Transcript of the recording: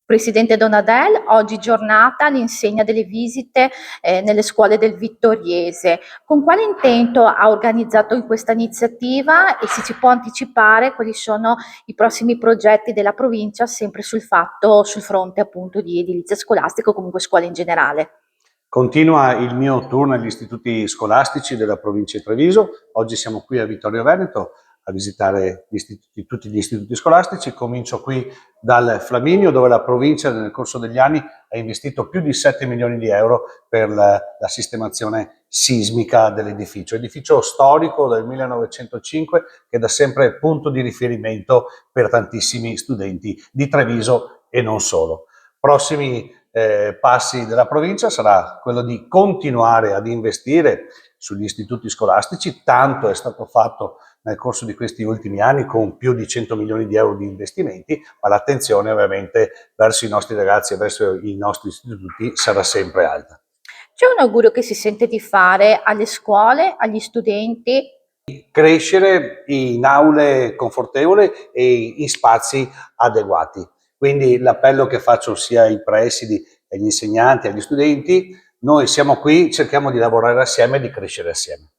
Presidente Donadel, oggi giornata all'insegna delle visite nelle scuole del Vittoriese. Con quale intento ha organizzato in questa iniziativa e se ci può anticipare quali sono i prossimi progetti della provincia sempre sul fronte appunto di edilizia scolastica o comunque scuole in generale? Continua il mio tour negli istituti scolastici della provincia di Treviso. Oggi siamo qui a Vittorio Veneto a visitare tutti gli istituti scolastici. Comincio qui dal Flaminio, dove la provincia nel corso degli anni ha investito più di 7 milioni di euro per la sistemazione sismica dell'edificio. Edificio storico del 1905 che è da sempre punto di riferimento per tantissimi studenti di Treviso e non solo. Prossimi passi della provincia sarà quello di continuare ad investire sugli istituti scolastici. Tanto è stato fatto nel corso di questi ultimi anni con più di 100 milioni di euro di investimenti, ma l'attenzione ovviamente verso i nostri ragazzi e verso i nostri istituti sarà sempre alta. C'è un augurio che si sente di fare alle scuole, agli studenti? Crescere in aule confortevoli e in spazi adeguati. Quindi l'appello che faccio sia ai presidi, agli insegnanti, agli studenti: noi siamo qui, cerchiamo di lavorare assieme e di crescere assieme.